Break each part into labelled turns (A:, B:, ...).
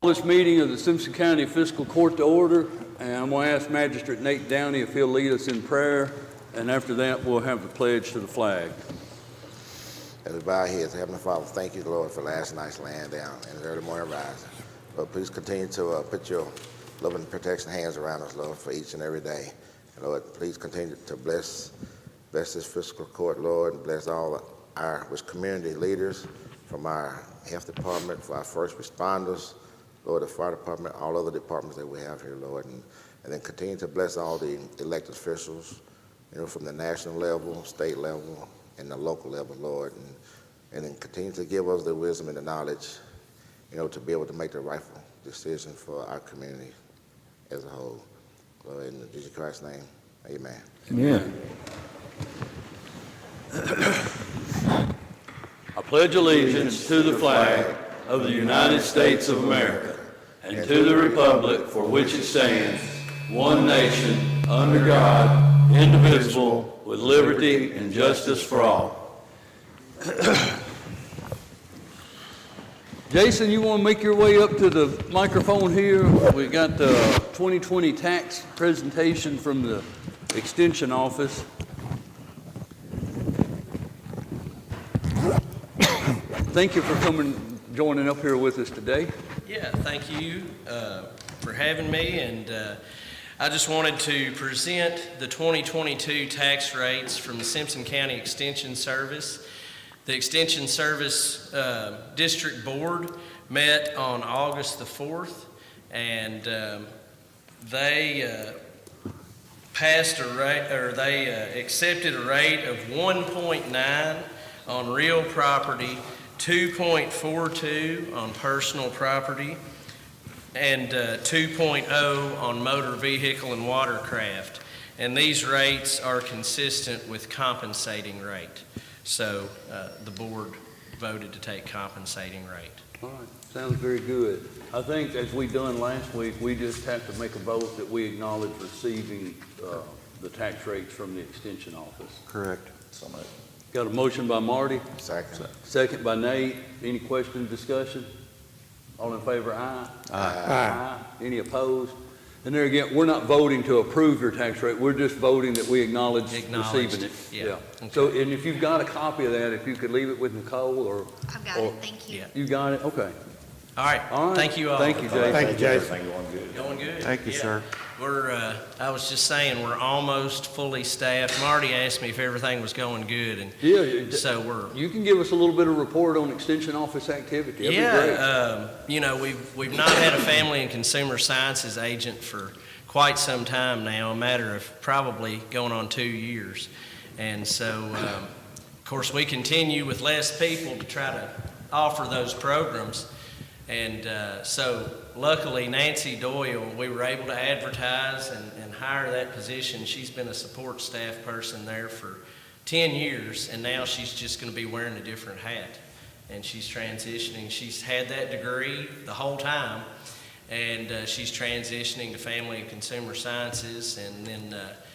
A: This meeting of the Simpson County Fiscal Court to order, and I'm going to ask Magistrate Nate Downey if he'll lead us in prayer, and after that we'll have the pledge to the flag.
B: As we bow our heads, Heavenly Father, thank you, Lord, for last night's laying down and early morning rising. Lord, please continue to put your loving protection hands around us, Lord, for each and every day. And Lord, please continue to bless this fiscal court, Lord, and bless all our community leaders, from our health department, for our first responders, Lord, the fire department, all other departments that we have here, Lord, and then continue to bless all the elected officials, from the national level, state level, and the local level, Lord, and then continue to give us the wisdom and the knowledge, to be able to make the rightful decision for our community as a whole. Lord, in Jesus Christ's name, amen.
A: Amen. I pledge allegiance to the flag of the United States of America and to the republic for which it stands, one nation, under God, indivisible, with liberty and justice for all. Jason, you want to make your way up to the microphone here? We got the 2020 tax presentation from the Extension Office. Thank you for joining up here with us today.
C: Yeah, thank you for having me, and I just wanted to present the 2022 tax rates from the Simpson County Extension Service. The Extension Service District Board met on August the 4th, and they passed a rate, or they accepted a rate of 1.9 on real property, 2.42 on personal property, and 2.0 on motor vehicle and watercraft. And these rates are consistent with compensating rate. So the board voted to take compensating rate.
A: All right, sounds very good. I think as we done last week, we just have to make a vote that we acknowledge receiving the tax rates from the Extension Office.
D: Correct.
B: So much.
A: Got a motion by Marty.
B: Second.
A: Second by Nate. Any question, discussion? All in favor, aye?
D: Aye.
A: Any opposed? And there again, we're not voting to approve your tax rate. We're just voting that we acknowledge receiving it.
C: Yeah. Okay.
A: So, and if you've got a copy of that, if you could leave it with Nicole or.
E: I've got it, thank you.
C: Yeah.
A: You got it? Okay.
C: All right. Thank you all.
A: Thank you, Jason.
D: Thank you, Jason.
B: Everything going good.
C: Going good.
D: Thank you,
C: Yeah.
D: sir.
C: I was just saying, we're almost fully staffed. Marty asked me if everything was going good, and
A: Yeah.
C: so
A: You can give us a little bit of report on Extension Office activity. That'd be great.
C: We've not had a family and consumer sciences agent for quite some time now, a matter of probably going on 2 years. And so, of course, we continue with less people to try to offer those programs. And so luckily, Nancy Doyle, we were able to advertise and hire that position. She's been a support staff person there for 10 years, and now she's just going to be wearing a different hat. And she's transitioning. She's had that degree the whole time, and she's transitioning to family and consumer sciences. And then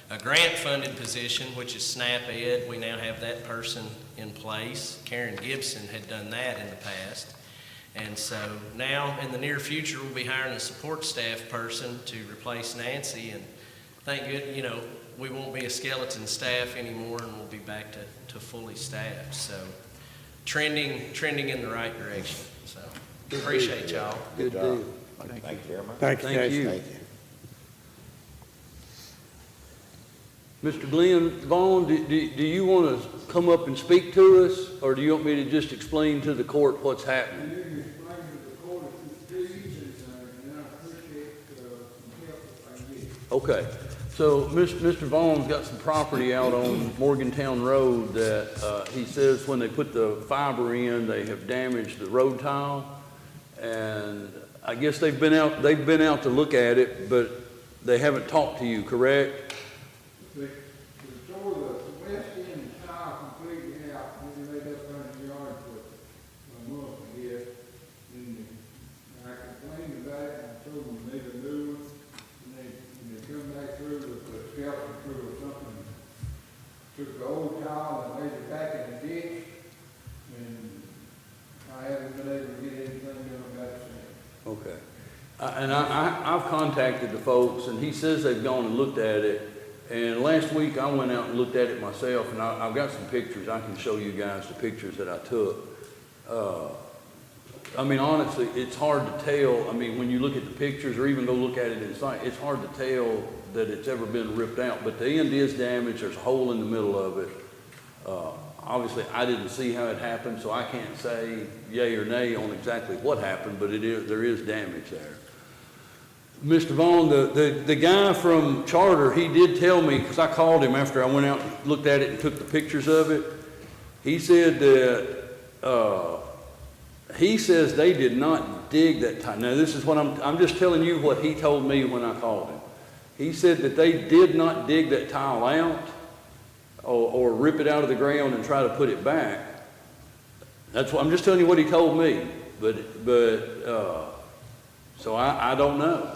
C: a grant-funded position, which is SNAP Ed. We now have that person in place. Karen Gibson had done that in the past. And so now, in the near future, we'll be hiring a support staff person to replace Nancy. And thank goodness, we won't be a skeleton staff anymore, and we'll be back to fully staffed. So trending in the right direction. So appreciate y'all.
A: Good deal.
B: Thank you very much.
D: Thank you,
A: Thank
D: Jason.
A: you.
B: Thank you.
A: Mr. Glenn Vaughn, do you want to come up and speak to us, or do you want me to just explain to the court what's happening?
F: You can explain to the court if it's fees, and I appreciate some help if I can get it.
A: Okay, so Mr. Vaughn's got some property out on Morgantown Road that he says when they put the fiber in, they have damaged the road tile, and I guess they've been out to look at it, but they haven't talked to you, correct?
F: They tore the west end tile completely out, and they left under the yard for a month, I guess. And I complained about it, and I told them they need a new one, and they come back through with a skeleton crew or something. Took the old tile and laid it back in the ditch, and I haven't been able to get anything done about it since.
A: Okay. I've contacted the folks, and he says they've gone and looked at it. And last week, I went out and looked at it myself, and I've got some pictures. I can show you guys the pictures that I took. I mean, honestly, it's hard to tell. I mean, when you look at the pictures or even go look at it in sight, it's hard to tell that it's ever been ripped out. But the end is damaged. There's a hole in the middle of it. Obviously, I didn't see how it happened, so I can't say yay or nay on exactly what happened, but there is damage there. Mr. Vaughn, the guy from Charter, he did tell me, because I called him after I went out and looked at it and took the pictures of it. He said that, he says they did not dig that tile. Now, this is what I'm just telling you what he told me when I called him. He said that they did not dig that tile out or rip it out of the ground and try to put it back. That's what, I'm just telling you what he told me, so I don't know.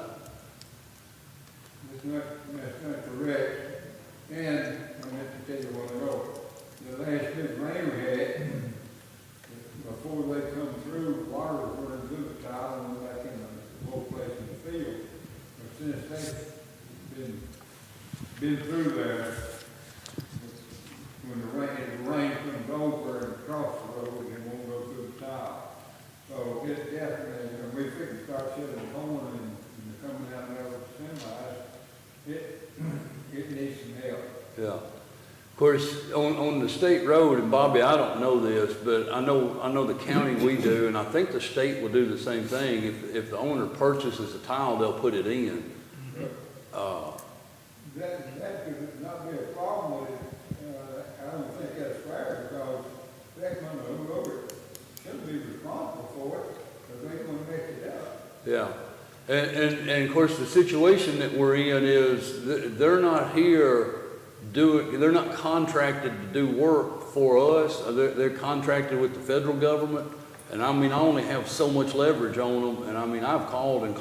F: That's not correct. And I meant to tell you what I wrote. The last big rain we had, before they come through, water was running through the tile and went back in the whole place in the field. But since they've been through there, when the rain comes over and across the road, it won't go through the tile. So it's definitely, when we fix start shedding corn and coming out there with the semis, it needs some help.
A: Yeah. Of course, on the state road, and Bobby, I don't know this, but I know the county we do, and I think the state will do the same thing. If the owner purchases a tile, they'll put it in.
F: That could not be a problem with it. I don't think that's fair because whoever should be responsible for it, because they're going to mess it up.
A: Yeah. And of course, the situation that we're in is they're not here they're not contracted to do work for us. They're contracted with the federal government. And I mean, I only have so much leverage on them. And I mean, I've called and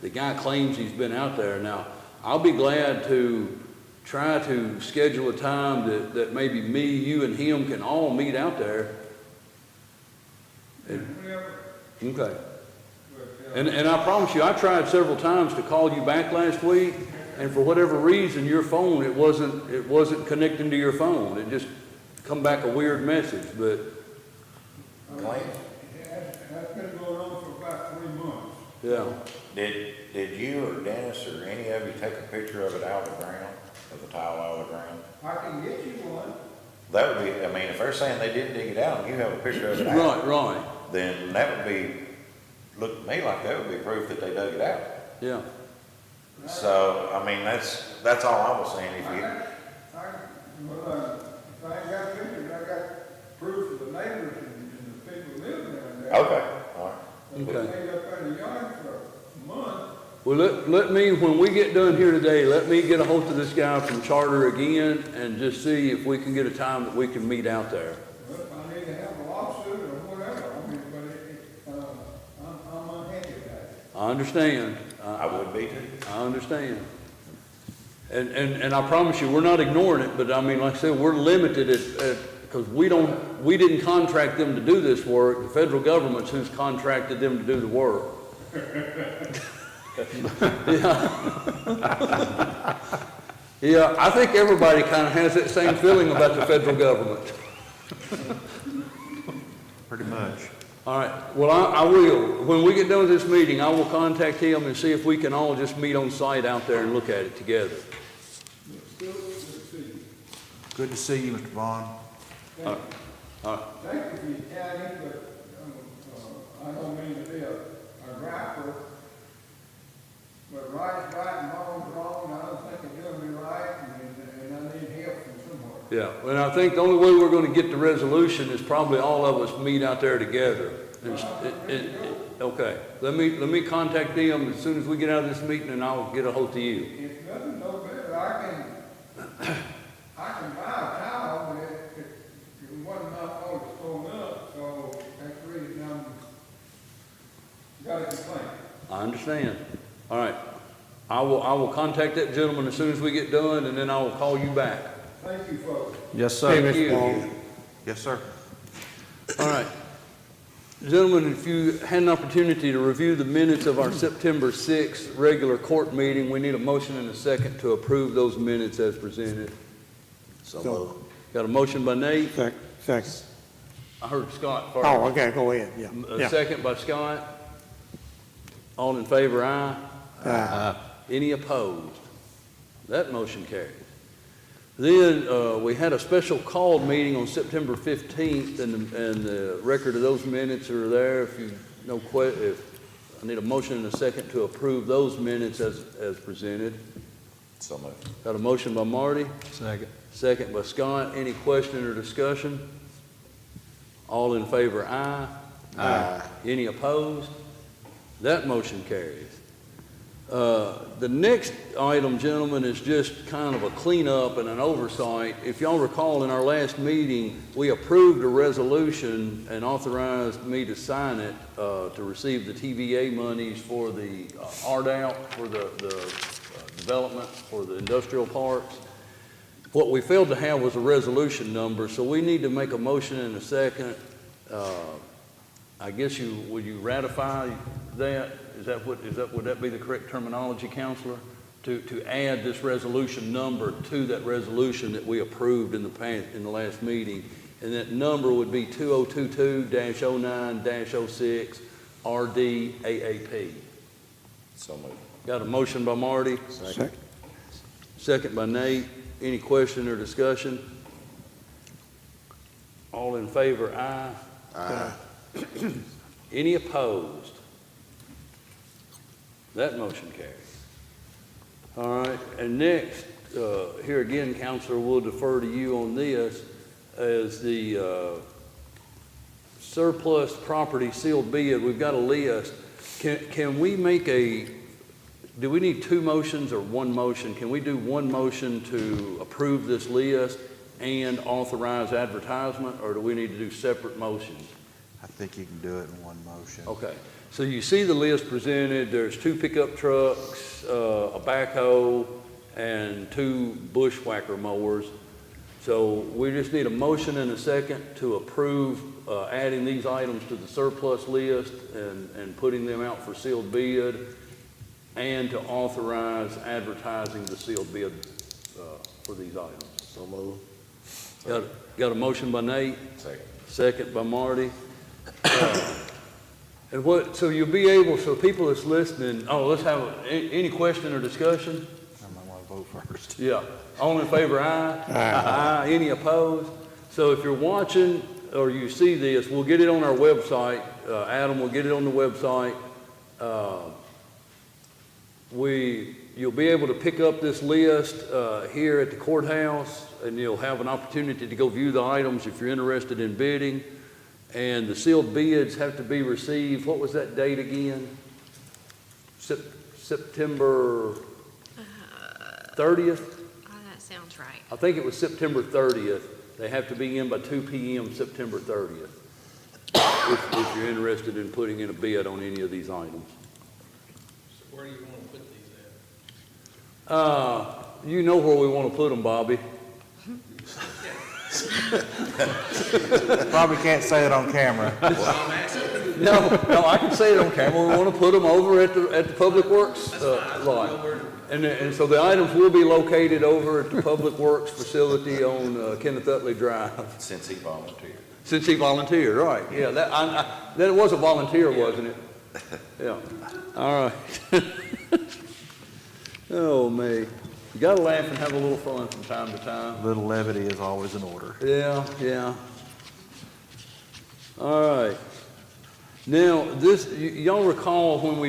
A: the guy claims he's been out there. Now, I'll be glad to try to schedule a time that maybe me, you, and him can all meet out there. Okay. And I promise you, I tried several times to call you back last week, and for whatever reason, your phone, it wasn't connecting to your phone. It just come back a weird message, but.
F: That's been going on for about 3 months.
A: Yeah.
D: Did you or Dennis or any of you take a picture of it out of the ground, of the tile out of the ground?
F: I can get you one.
D: That would be, I mean, if they're saying they didn't dig it out and you have a picture of it out.
A: Right.
D: Then that would be, look to me like that would be proof that they dug it out.
A: Yeah.
D: So, I mean, that's all I was saying. If you,
F: if I ain't got pictures, I got proof of the neighbors and the people living down there.
D: okay, all right.
F: But they stayed up in the yard for a month.
A: Well, let me, when we get done here today, let me get a hold of this guy from Charter again and just see if we can get a time that we can meet out there.
F: Well, if I need to have a lawsuit or whatever, I mean, but I'm unhappy about it.
A: I understand.
D: I would be too.
A: I understand. And I promise you, we're not ignoring it, but I mean, like I said, we're limited because we didn't contract them to do this work. The federal government's who's contracted them to do the work. Yeah, I think everybody kind of has that same feeling about the federal government.
E: Pretty much.
A: All right, well, I will. When we get done with this meeting, I will contact him and see if we can all just meet on site out there and look at it together.
E: Good to see you, Mr. Vaughn.
A: All right.
F: Thank you for your county, but I don't mean to be a griper, but right's right and wrong's wrong. I don't think it's doing me right, and I need help from somewhere.
A: Yeah, and I think the only way we're going to get the resolution is probably all of us meet out there together. Okay, let me contact them as soon as we get out of this meeting, and I'll get a hold of you.
F: If nothing no better, I can buy a towel, but it wasn't my fault it's thrown up, so that's the reason got a complaint.
A: I understand. All right, I will contact that gentleman as soon as we get done, and then I will call you back.
F: Thank you, folks.
E: Yes, sir.
A: Thank you.
E: Yes, sir.
A: All right. Gentlemen, if you had an opportunity to review the minutes of our September 6th regular court meeting, we need a motion and a second to approve those minutes as presented.
B: So moved.
A: Got a motion by Nate?
G: Second.
A: I heard Scott first.
G: Oh, okay, go ahead, yeah.
A: A second by Scott. All in favor, aye?
G: Aye.
A: Any opposed? That motion carries. Then we had a special called meeting on September 15th, and the record of those minutes are there. If you if I need a motion and a second to approve those minutes as presented.
D: So moved.
A: Got a motion by Marty,
E: Second.
A: second by Scott. Any question or discussion? All in favor, aye?
B: Aye.
A: Any opposed? That motion carries. The next item, gentlemen, is just kind of a cleanup and an oversight. If y'all recall, in our last meeting, we approved a resolution and authorized me to sign it to receive the TVA monies for the RDOT, for the development for the industrial parks. What we failed to have was a resolution number, so we need to make a motion in a second. I guess would you ratify that? Would that be the correct terminology, Counselor? To add this resolution number to that resolution that we approved in the last meeting, and that number would be 2022-09-06 RDAAP.
D: So moved.
A: Got a motion by Marty,
G: Second.
A: second by Nate. Any question or discussion? All in favor, aye.
B: Aye.
A: Any opposed? That motion carries. All right, and next, here again, Counselor, we'll defer to you on this, as the surplus property sealed bid. We've got a list. Can we make do we need two motions or one motion? Can we do one motion to approve this list and authorize advertisement, or do we need to do separate motions?
E: I think you can do it in one motion.
A: Okay, so you see the list presented. There's 2 pickup trucks, a backhoe, and 2 bushwhacker mowers. So we just need a motion and a second to approve adding these items to the surplus list and putting them out for sealed bid, and to authorize advertising the sealed bid for these items.
B: So moved.
A: Got a motion by Nate,
D: Second.
A: second by Marty. So you'll be able, so people that's listening, let's have any question or discussion?
E: I might want to vote first.
A: Yeah. All in favor, aye? Aye. Any opposed? So if you're watching or you see this, we'll get it on our website. Adam will get it on the website. You'll be able to pick up this list here at the courthouse, and you'll have an opportunity to go view the items if you're interested in bidding. And the sealed bids have to be received, what was that date again? September 30th?
H: Oh, that sounds right.
A: I think it was September 30th. They have to be in by 2 p.m. September 30th, if you're interested in putting in a bid on any of these items.
C: So where do you want to put these at?
A: You know where we want to put them, Bobby.
E: Probably can't say it on camera.
A: No, I can say it on camera. We want to put them over at the Public Works lot. And so the items will be located over at the Public Works facility on Kenneth Utley Drive.
D: Since he volunteered.
A: Since he volunteered, right. Yeah, that was a volunteer, wasn't it? Yeah. All right. Oh, me. You got to laugh and have a little fun from time to time.
E: Little levity is always in order.
A: Yeah. All right. Now, y'all recall when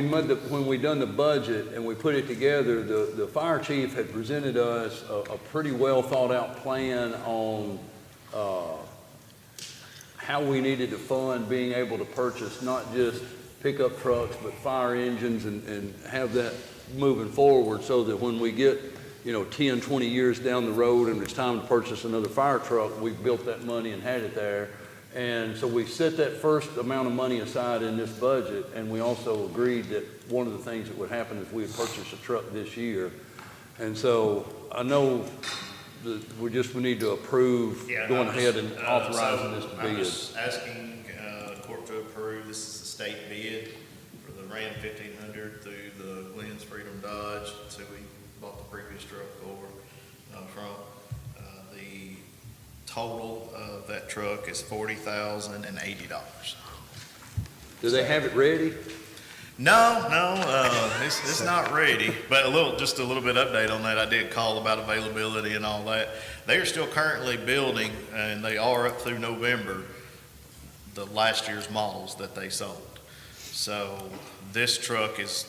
A: we done the budget and we put it together, the fire chief had presented us a pretty well thought out plan on how we needed to fund being able to purchase not just pickup trucks, but fire engines and have that moving forward, so that when we get 10, 20 years down the road and it's time to purchase another fire truck, we've built that money and had it there. And so we set that first amount of money aside in this budget, and we also agreed that one of the things that would happen is we'd purchase a truck this year. And so I know that we need to approve going ahead and authorizing this to
I: I'm
A: bid.
I: just asking the court to approve
H: This is a state bid for the Ram 1500 through the Glenn's Freedom Dodge. So we bought the previous truck over from. The total of that truck is $40,080.
A: Do they have it ready?
H: No, it's not ready, but just a little bit update on that. I did call about availability and all that. They are still currently building, and they are up through November, the last year's models that they sold. So these trucks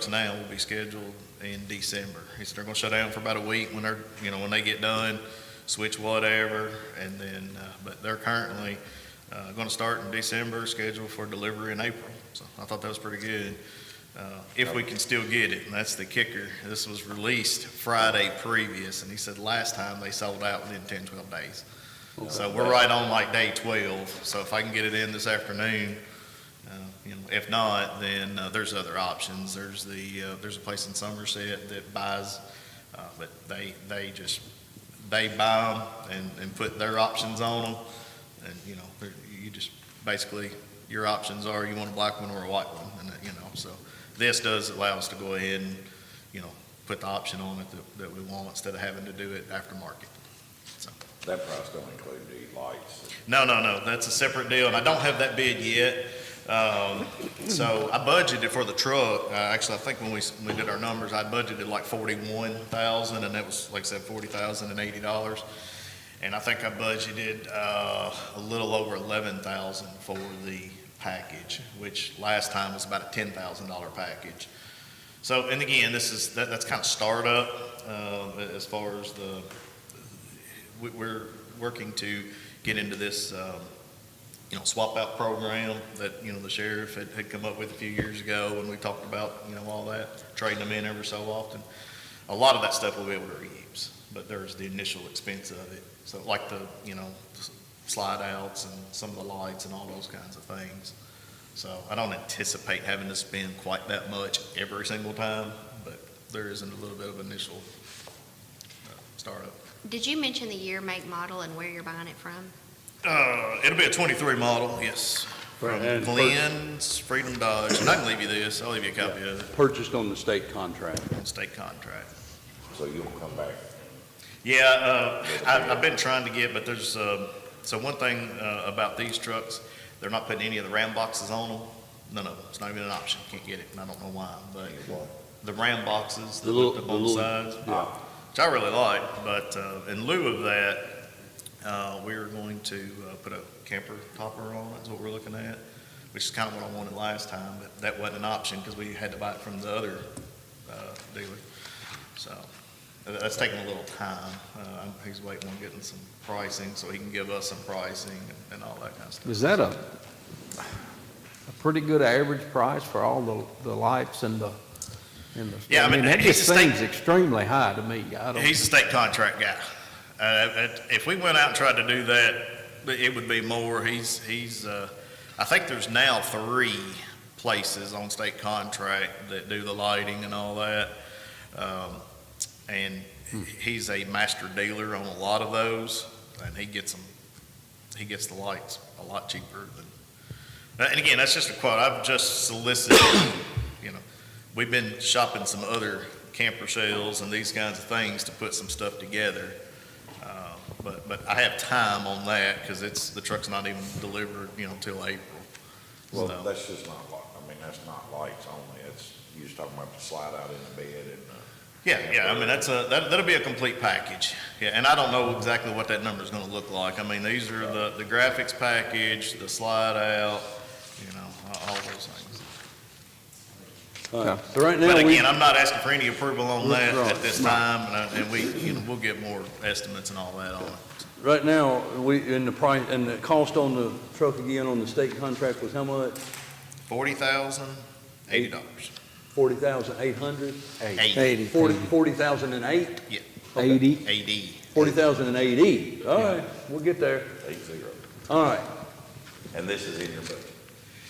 H: now will be scheduled in December. They're gonna shut down for about a week when when they get done, switch whatever, and then, but they're currently gonna start in December, scheduled for delivery in April. So I thought that was pretty good. If we can still get it, and that's the kicker. This was released Friday previous, and he said last time they sold out within 10, 12 days. So we're right on like day 12. So if I can get it in this afternoon, if not, then there's other options. There's a place in Somerset that buys, but they buy them and put their options on them, and you just basically your options are you want a black one or a white one, and so this does allow us to go ahead and put the option on it that we want instead of having to do it aftermarket. So
D: That price don't include the lights.
H: no, that's a separate deal, and I don't have that bid yet. So I budgeted for the truck. Actually, I think when we did our numbers, I budgeted like $41,000, and that was, like I said, $40,080. And I think I budgeted a little over $11,000 for the package, which last time was about a $10,000 package. So, and again, that's kind of startup as far as we're working to get into this. Swap out program that, the sheriff had come up with a few years ago when we talked about, all that, trading them in every so often. A lot of that stuff we'll be able to reuse, but there's the initial expense of it. So like the slide outs and some of the lights and all those kinds of things. So I don't anticipate having to spend quite that much every single time, but there is a little bit of initial startup.
I: Did you mention the year, make, model, and where you're buying it from?
H: It'll be a 23 model, yes. From
A: And
H: Glenn's Freedom Dodge, and I can leave you this, I'll leave you a copy of it,
A: Purchased on the state contract.
H: on state contract.
D: So you'll come back.
H: Yeah, I've been trying to get, but there's, so one thing about these trucks, they're not putting any of the Ram boxes on them. None of them. It's not even an option. Can't get it, and I don't know why, but the Ram boxes that look up on the sides, which I really like, but in lieu of that, we're going to put a camper topper on it, is what we're looking at, which is kind of what I wanted last time, but that wasn't an option because we had to buy it from the other dealer. So that's taking a little time. He's waiting on getting some pricing so he can give us some pricing and all that kind of stuff.
J: Is that a pretty good average price for all the lights and the?
H: Yeah, I mean,
J: that
H: he's
J: just
H: a state-
J: seems extremely high to me.
H: He's a state contract guy. If we went out and tried to do that, it would be more. I think there's now 3 places on state contract that do the lighting and all that. And he's a master dealer on a lot of those, and he gets the lights a lot cheaper than, and again, that's just a quote. I've just solicited, we've been shopping some other camper shells and these kinds of things to put some stuff together. But I have time on that because the truck's not even delivered, till April.
D: Well,
H: So-
D: that's just not, that's not lights only. You're just talking about the slide out in the bed and.
H: Yeah, I mean, that'll be a complete package. Yeah, and I don't know exactly what that number is gonna look like. I mean, these are the graphics package, the slide out, all those things.
A: All right. So right now,
H: But
A: we,
H: again, I'm not asking for any approval on that
A: Right.
H: at this time, and we'll get more estimates and all that on it.
A: right now, in the price, and the cost on the truck again on the state contract was how much?
H: $40,080.
A: 40,800?
H: 80.
A: 40,008?
H: Yeah.
J: 80?
H: 80.
A: 40,080. All right, we'll get there.
D: 80.
A: All right.
D: And this is in your budget.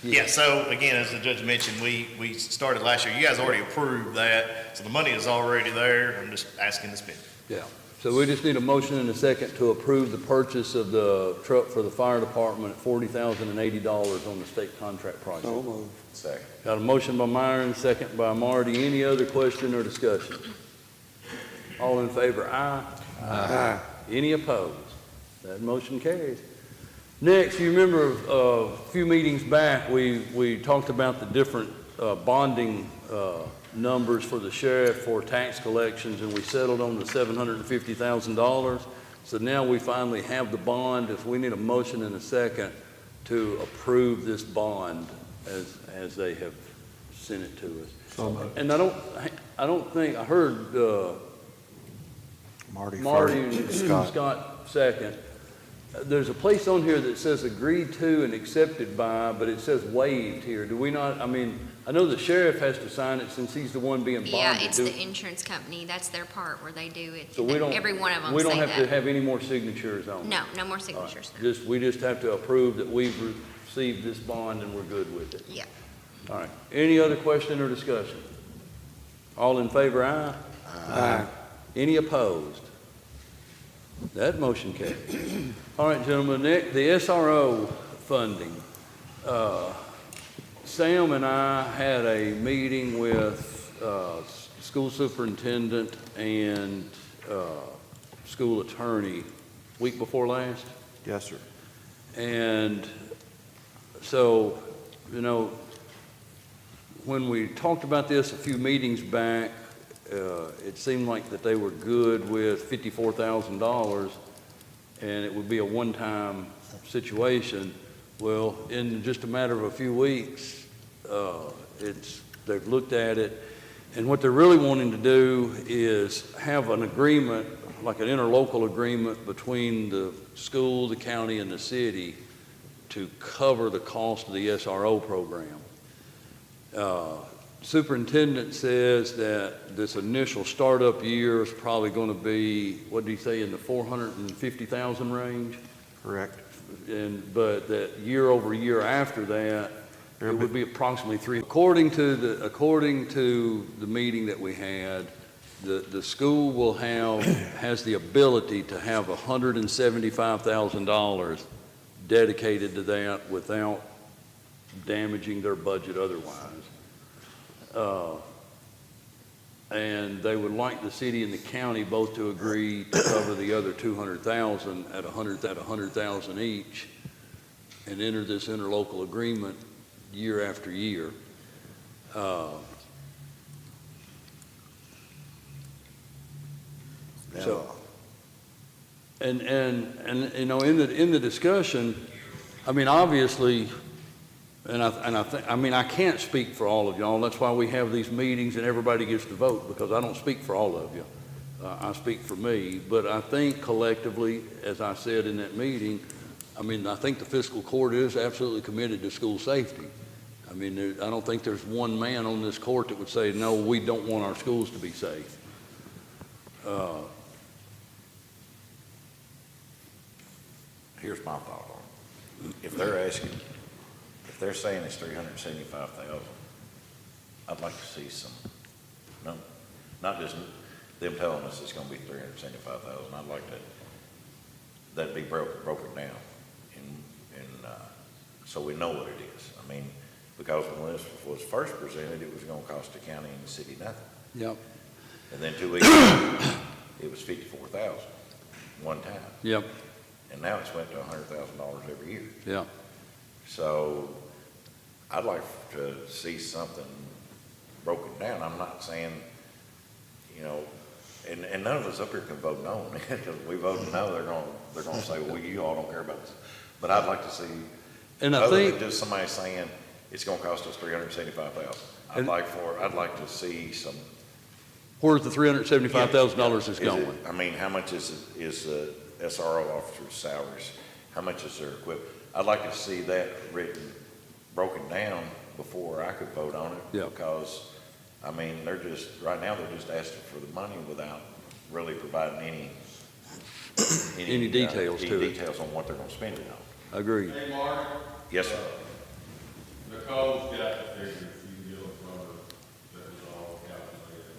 H: Yeah, so again, as the judge mentioned, we started last year. You guys already approved that, so the money is already there. I'm just asking to spend it.
A: Yeah, so we just need a motion and a second to approve the purchase of the truck for the fire department at $40,080 on the state contract price.
G: So moved.
D: Second.
A: Got a motion by Myron, second by Marty. Any other question or discussion? All in favor, aye.
G: Aye.
A: Any opposed? That motion carries. Next, you remember a few meetings back, we talked about the different bonding numbers for the sheriff for tax collections, and we settled on the $750,000. So now we finally have the bond. If we need a motion and a second to approve this bond as they have sent it to us.
E: So moved.
A: And I don't think, I heard
E: Marty
A: Marty
E: first,
A: and
E: Scott.
A: Scott second. There's a place on here that says agreed to and accepted by, but it says waived here. Do we not, I mean, I know the sheriff has to sign it since he's the one being bonded.
I: Yeah, it's the insurance company, that's their part where they do it.
A: So we don't.
I: Every one of them
A: We don't
I: say
A: have to
I: that.
A: have any more signatures on it.
I: No, no more signatures.
A: We just have to approve that we've received this bond and we're good with it.
I: Yeah.
A: All right. Any other question or discussion? All in favor, aye?
G: Aye.
A: Any opposed? That motion carries. All right, gentlemen, the SRO funding. Sam and I had a meeting with school superintendent and school attorney week before last.
E: Yes, sir.
A: And so, you know, when we talked about this a few meetings back, it seemed like that they were good with $54,000 and it would be a one-time situation. Well, in just a matter of a few weeks, they've looked at it, and what they're really wanting to do is have an agreement, like an interlocal agreement between the school, the county, and the city to cover the cost of the SRO program. Superintendent says that this initial startup year is probably going to be, what did he say, in the 450,000 range?
E: Correct.
A: But that year over year after that, it would be approximately $3. According to the meeting that we had, the school has the ability to have $175,000 dedicated to that without damaging their budget otherwise. And they would like the city and the county both to agree to cover the other 200,000 at 100,000 each, and enter this interlocal agreement year after year. So, and you know, in the discussion, I mean, obviously. I can't speak for all of y'all. That's why we have these meetings and everybody gets to vote, because I don't speak for all of you. I speak for me. But I think collectively, as I said in that meeting, I mean, I think the fiscal court is absolutely committed to school safety. I mean, I don't think there's one man on this court that would say, no, we don't want our schools to be safe.
D: Here's my thought on it. If they're saying it's 375,000, I'd like to see some, no, not just them telling us it's gonna be 375,000. I'd like that be broken down and so we know what it is. I mean, because when this was first presented, it was gonna cost the county and the city nothing.
A: Yep.
D: And then 2 weeks ago, it was 54,000 one time.
A: Yep.
D: And now it's went to $100,000 every year.
A: Yeah.
D: So I'd like to see something broken down. I'm not saying, you know, and none of us up here can vote no. If we vote no, they're gonna say, well, you all don't care about this. But I'd like to see,
A: And I
D: other
A: think,
D: than just somebody saying it's gonna cost us 375,000. I'd like to see some.
A: where's the $375,000 is
D: it-
A: going?
D: I mean, how much is the SRO officers' salaries? How much is their equipment? I'd like to see that broken down before I could vote on it.
A: Yeah.
D: Because, I mean, right now, they're just asking for the money without really providing any
A: details to it.
D: details on what they're gonna spend it on.
A: Agreed.
F: Hey, Mark,
D: Yes, sir.
F: Nicole's got the figures, you can get them from her, that was all calculated.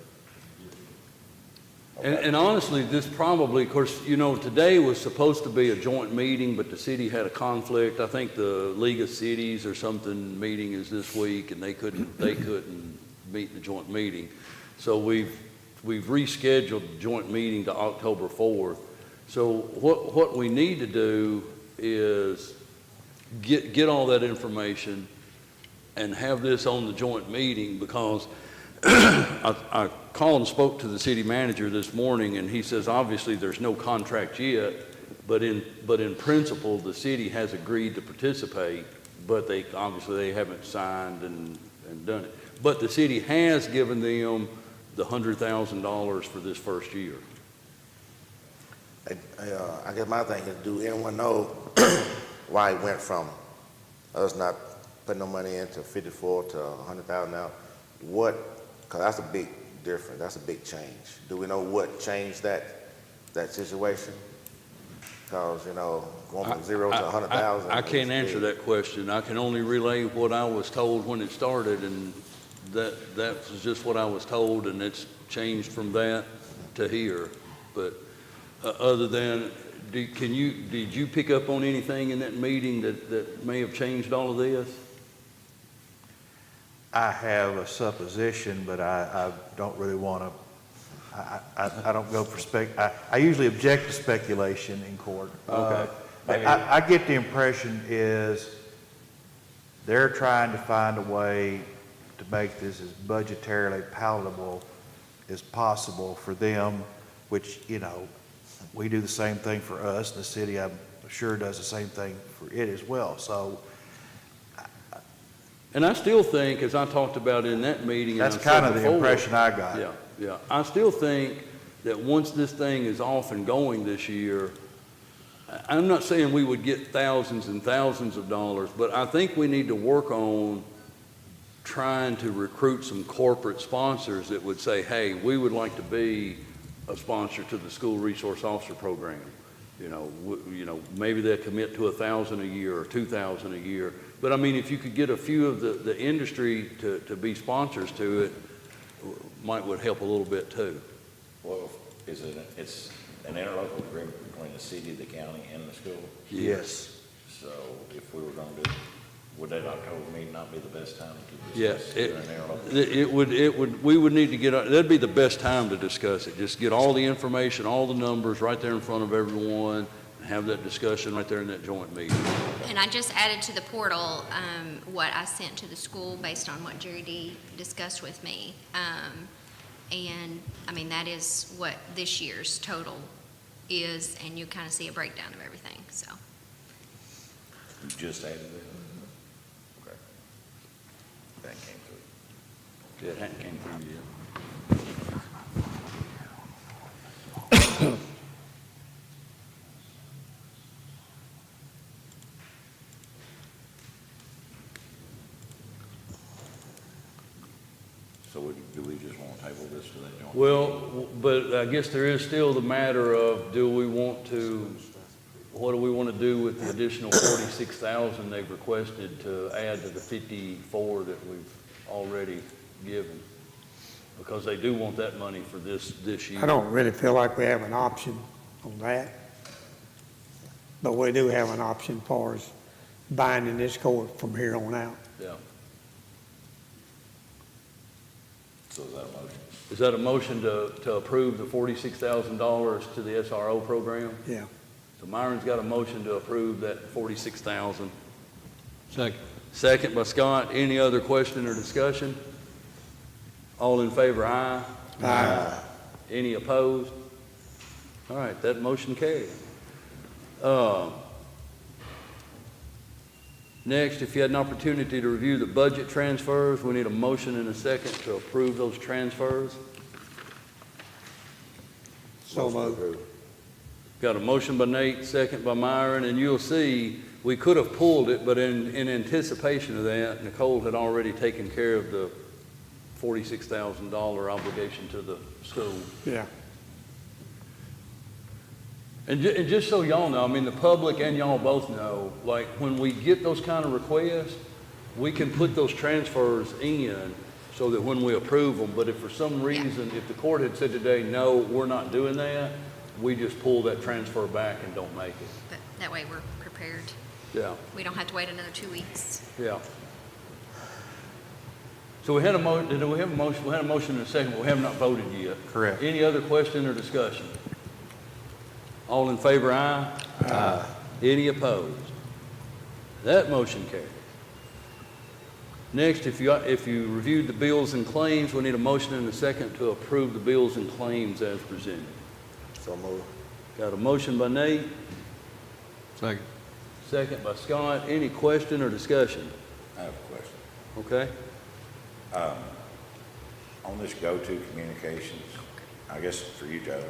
A: And honestly, this probably, of course, you know, today was supposed to be a joint meeting, but the city had a conflict. I think the League of Cities or something meeting is this week, and they couldn't meet the joint meeting. So we've rescheduled the joint meeting to October 4th. So what we need to do is get all that information and have this on the joint meeting, because I called and spoke to the city manager this morning, and he says, obviously, there's no contract yet, but in principle, the city has agreed to participate, but they haven't signed and done it. But the city has given them the $100,000 for this first year.
B: I guess my thing is, do anyone know why it went from us not putting no money into 54 to 100,000 now? Because that's a big difference, that's a big change. Do we know what changed that situation? Because, you know, going from 0 to 100,000.
A: I can't answer that question. I can only relay what I was told when it started, and that was just what I was told, and it's changed from that to here. But other than, did you pick up on anything in that meeting that may have changed all of this?
E: I have a supposition, but I don't really want to, I don't go for I usually object to speculation in court.
A: Okay.
E: I get the impression is they're trying to find a way to make this as budgetarily palatable as possible for them, which, you know, we do the same thing for us. The city, I'm sure, does the same thing for it as well. So,
A: And I still think, as I talked about in that meeting,
E: that's
A: and I said
E: kind of the
A: before,
E: impression I got.
A: Yeah. I still think that once this thing is off and going this year, I'm not saying we would get thousands and thousands of dollars, but I think we need to work on trying to recruit some corporate sponsors that would say, hey, we would like to be a sponsor to the school resource officer program. You know, maybe they'll commit to $1,000 a year or $2,000 a year. But I mean, if you could get a few of the industry to be sponsors to it, would help a little bit too.
D: Well, it's an interlocal agreement between the city, the county, and the school?
E: Yes.
D: So if we were going to do, would that October meeting not be the best time to
A: Yeah,
D: discuss an interlocal?
A: we would need to that'd be the best time to discuss it. Just get all the information, all the numbers right there in front of everyone, and have that discussion right there in that joint meeting.
I: And I just added to the portal what I sent to the school based on what Jerry D. discussed with me. And, I mean, that is what this year's total is, and you kind of see a breakdown of everything, so.
D: You just added that? Okay. That came through.
A: Yeah, it hadn't came through yet.
D: So do we just want to table this to that joint?
A: Well, but I guess there is still the matter of, what do we want to do with the additional 46,000 they've requested to add to the 54 that we've already given? Because they do want that money for this year.
G: I don't really feel like we have an option on that. But we do have an option as far as binding this court from here on out.
A: Yeah.
D: So is that a motion?
A: Is that a motion to approve the $46,000 to the SRO program?
G: Yeah.
A: So Myron's got a motion to approve that 46,000.
J: Second.
A: Second by Scott. Any other question or discussion? All in favor, aye.
G: Aye.
A: Any opposed? All right, that motion carried. Next, if you had an opportunity to review the budget transfers, we need a motion and a second to approve those transfers.
G: So moved.
A: Got a motion by Nate, second by Myron, and you'll see we could have pulled it, but in anticipation of that, Nicole had already taken care of the $46,000 obligation to the school.
G: Yeah.
A: And just so y'all know, I mean, the public and y'all both know, like, when we get those kind of requests, we can put those transfers in so that when we approve them, but if for some reason, if the court had said today, no, we're not doing that, we just pull that transfer back and don't make it.
I: But that way we're prepared.
A: Yeah,
I: We don't have to wait another 2 weeks.
A: yeah. So we had a did we have a motion? We had a motion and a second, but we have not voted yet.
E: Correct.
A: Any other question or discussion? All in favor, aye? Aye. Any opposed? That motion carries. Next, if you reviewed the bills and claims, we need a motion and a second to approve the bills and claims as presented.
B: So move.
A: Got a motion by Nate,
J: Second.
A: second by Scott. Any question or discussion?
D: I have a question.
A: Okay?
D: On this go-to communications, I guess for you, Joe,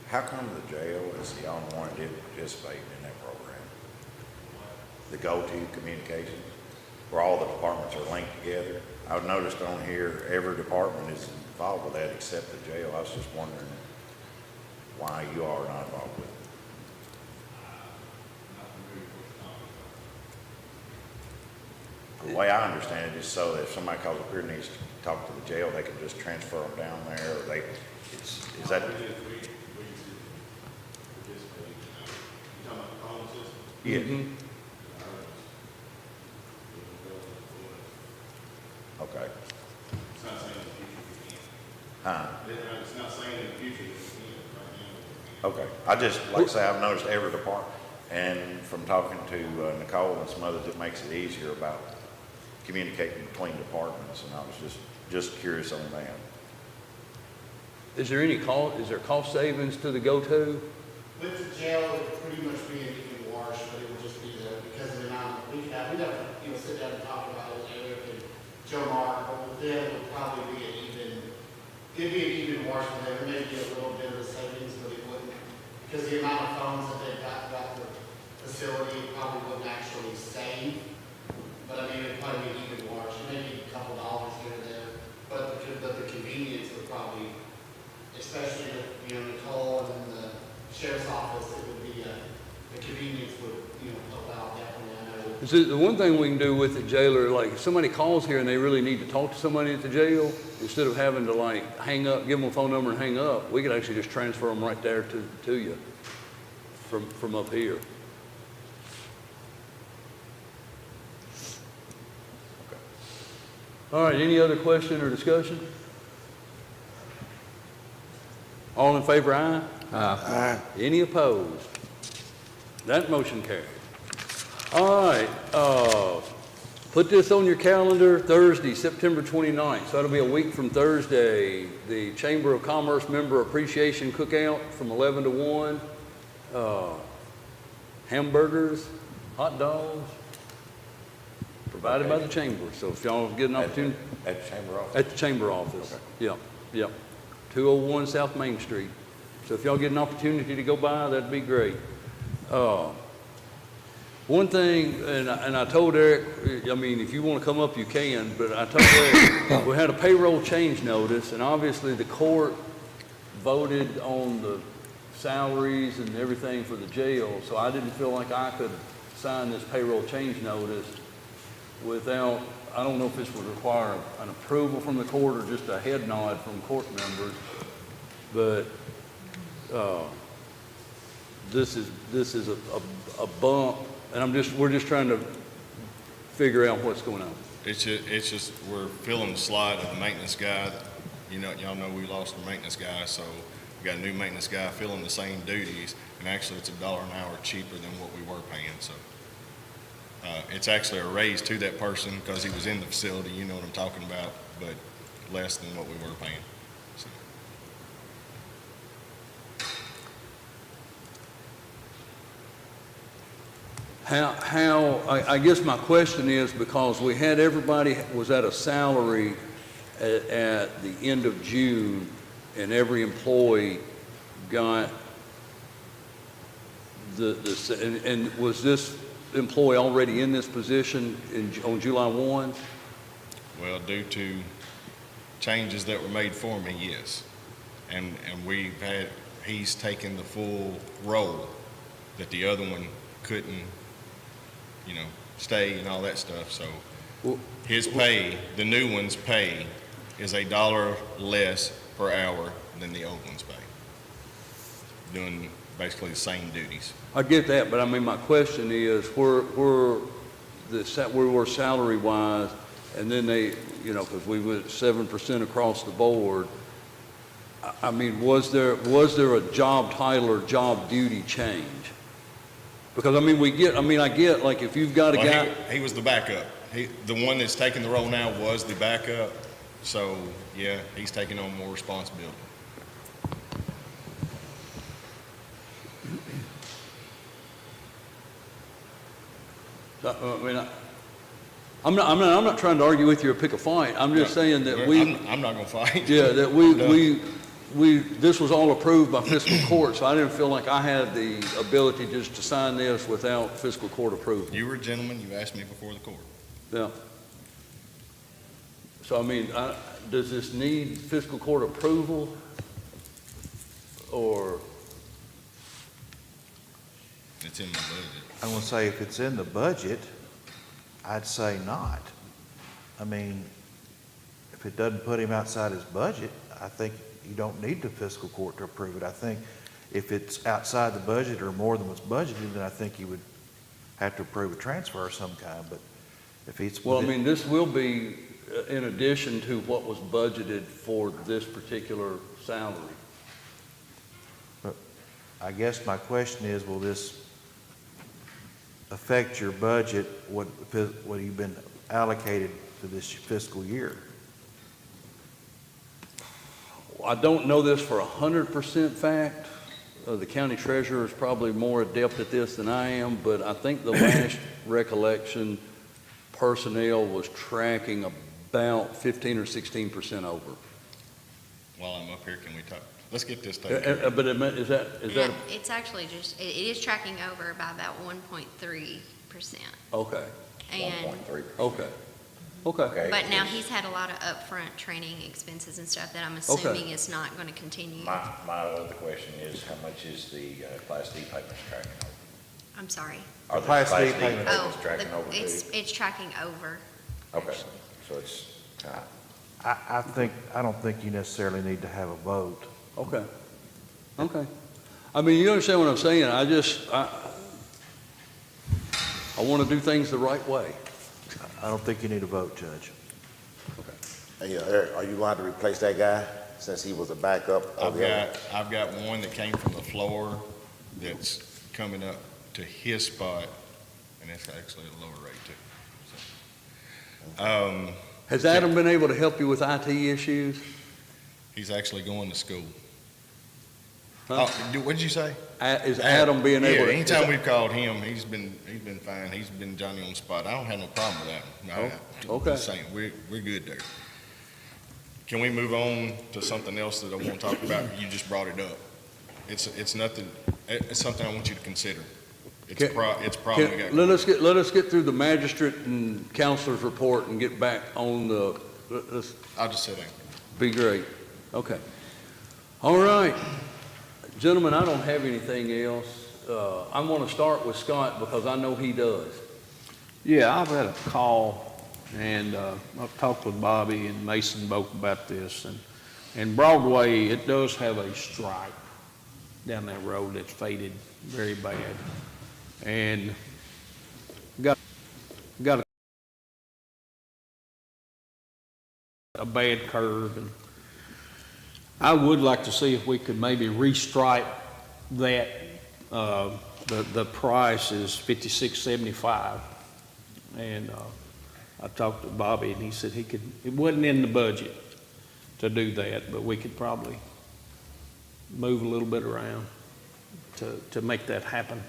D: how come the jail is the only one that didn't participate in that program? The go-to communications, where all the departments are linked together. I've noticed on here, every department is involved with that except the jail. I was just wondering why you are not involved with it. The way I understand it is so that if somebody calls up here and needs to talk to the jail, they can just transfer them down there, or is that? Yeah. Okay.
K: It's not saying in the future we can't.
D: Huh?
K: It's not saying in the future that we can't, right now.
D: Okay. I just, like I say, I've noticed every department, and from talking to Nicole and some others, it makes it easier about communicating between departments, and I was just curious on that.
A: Is there cost savings to the go-to?
L: With the jail, it would pretty much be an even wash, but it would just be because of the amount we have, sit down and talk about it, Eric and Joe Mark, but with them, it would probably be it'd be an even wash for them. There may be a little bit of a savings, but it wouldn't, because the amount of phones that they've got throughout the facility probably wouldn't actually save. But I mean, it'd probably be an even wash, maybe a couple dollars here and there, but the convenience would probably, especially with, Nicole and then the sheriff's office, it would be, the convenience would, help out definitely, I know.
A: See, the one thing we can do with the jailer, like if somebody calls here and they really need to talk to somebody at the jail, instead of having to like hang up, give them a phone number and hang up, we could actually just transfer them right there to you from up here. All right, any other question or discussion? All in favor, aye?
G: Aye.
A: Any opposed? That motion carries. All right, put this on your calendar, Thursday, September 29th. So that'll be a week from Thursday. The Chamber of Commerce Member Appreciation Cookout from 11 to 1. Hamburgers, hot dogs, provided by the chamber. So if y'all get an opportunity.
D: At the chamber office?
A: At the chamber office.
D: Okay.
A: Yep. 201 South Main Street. So if y'all get an opportunity to go by, that'd be great. One thing, and I told Eric, I mean, if you want to come up, you can, but I told Eric, we had a payroll change notice, and obviously the court voted on the salaries and everything for the jail, so I didn't feel like I could sign this payroll change notice without, I don't know if this would require an approval from the court or just a head nod from court members, but this is a bump, and we're just trying to figure out what's going on.
K: It's just, we're filling the slot of the maintenance guy. Y'all know we lost the maintenance guy, so we got a new maintenance guy filling the same duties, and actually it's $1 an hour cheaper than what we were paying, so. It's actually a raise to that person because he was in the facility, you know what I'm talking about, but less than what we were paying. So.
A: I guess my question is, because we had everybody was at a salary at the end of June, and every employee got and was this employee already in this position on July 1?
K: Well, due to changes that were made for me, yes. And he's taken the full role that the other one couldn't, stay and all that stuff. So his pay, the new one's pay is $1 less per hour than the old ones pay, doing basically the same duties.
A: I get that, but I mean, my question is, where we were salary wise, and then they, you know, because we went 7% across the board. I mean, was there a job title or job duty change? Because I mean, I get, like, if you've got a
K: Well,
A: guy.
K: he was the backup. The one that's taking the role now was the backup. So, yeah, he's taking on more responsibility.
A: I mean, I'm not trying to argue with you or pick a fight. I'm just saying that
K: I'm not gonna fight.
A: yeah, that this was all approved by fiscal court, so I didn't feel like I had the ability just to sign this without fiscal court approval.
K: You were a gentleman. You asked me before the court.
A: Yeah. So, I mean, does this need fiscal court approval? Or,
K: It's in the budget.
E: I want to say if it's in the budget, I'd say not. I mean, if it doesn't put him outside his budget, I think you don't need the fiscal court to approve it. I think if it's outside the budget or more than what's budgeted, then I think you would have to approve a transfer of some kind, but if it's.
A: well, I mean, this will be in addition to what was budgeted for this particular salary.
E: I guess my question is, will this affect your budget, what you've been allocated to this fiscal year?
A: I don't know this for 100% fact. The county treasurer is probably more adept at this than I am, but I think the last recollection, personnel was tracking about 15 or 16% over.
K: While I'm up here, can we talk? Let's get this taken.
A: But is that?
I: It's actually just, it is tracking over by about 1.3%.
A: Okay,
I: And,
D: 1.3%.
A: okay, okay.
D: Okay.
I: but now he's had a lot of upfront training expenses and stuff that I'm assuming is not going to continue.
D: My other question is, how much is the Class D payments tracking over?
I: I'm sorry.
D: Are the
E: Class D
I: Oh,
D: payments tracking over too?
I: it's tracking over.
D: Okay,
I: actually.
D: so it's,
E: I don't think you necessarily need to have a vote.
A: Okay. Okay. I mean, you understand what I'm saying? I want to do things the right way.
E: I don't think you need a vote, Judge.
B: Hey, Eric, are you going to replace that guy since he was a backup? of the other?
K: I've got one that came from the floor that's coming up to his spot, and it's actually a lower rate too. So,
A: Has Adam been able to help you with IT issues?
K: he's actually going to school.
A: Huh?
K: Oh, what did you say?
A: Is Adam being able to?
K: Yeah, anytime we've called him, he's been fine. He's been Johnny on the spot. I don't have no problem with that.
A: Oh, okay.
K: Just saying, we're good there. Can we move on to something else that I want to talk about? You just brought it up. It's nothing. It's something I want you to consider. It's a problem we got.
A: Let us get through the magistrate and counselor's report and get back on the.
K: I'll just sit down.
A: Be great. Okay. All right. Gentlemen, I don't have anything else. I'm going to start with Scott because I know he does.
J: Yeah, I've had a call, and I've talked with Bobby and Mason both about this, and Broadway, it does have a stripe down that road that's faded very bad, and got a bad curve, and I would like to see if we could maybe restripe that. The price is $56.75, and I talked to Bobby, and he said it wasn't in the budget to do that, but we could probably move a little bit around to make that happen.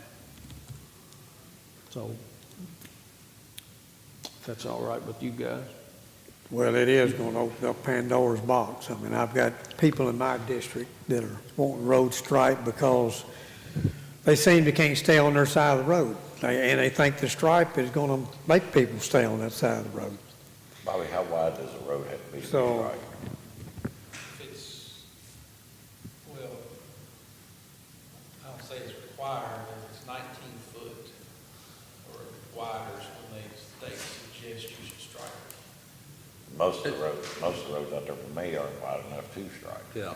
J: So, if that's all right with you guys.
G: Well, it is going to open up Pandora's box. I mean, I've got people in my district that are wanting road stripe because they seem to can't stay on their side of the road. And they think the stripe is going to make people stay on that side of the road.
D: Bobby, how wide does a road have to be to be
G: So-
D: right?
M: Well, I don't say it's required, but it's 19 foot or wider is when they suggest you should stripe it.
D: most of the roads out there for me aren't wide enough to stripe.
A: Yeah.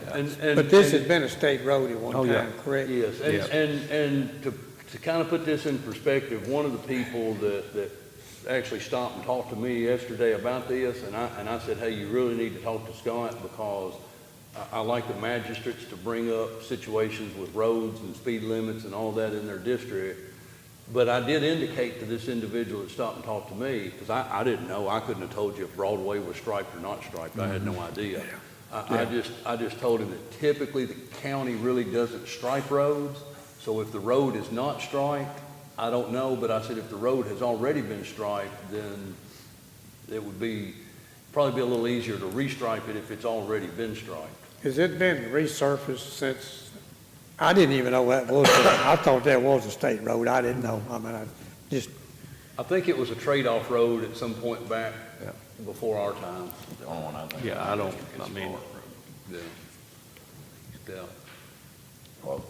G: But this has been a state road at one
J: Oh, yeah.
G: time, correct?
A: Yes, and to kind of put this in perspective, one of the people that actually stopped and talked to me yesterday about this, and I said, hey, you really need to talk to Scott, because I like the magistrates to bring up situations with roads and speed limits and all that in their district. But I did indicate to this individual that stopped and talked to me, because I didn't know, I couldn't have told you if Broadway was striped or not striped, I had no idea. I just told him that typically the county really doesn't stripe roads, so if the road is not striped, I don't know, but I said if the road has already been striped, then it would probably be a little easier to restripe it if it's already been striped.
G: Has it been resurfaced since, I didn't even know that was, I thought that was a state road, I didn't know, I mean,
A: I think it was a trade-off road at some point back before our time.
D: The only one I think.
J: Yeah,
A: Yeah. Yeah.
D: Well,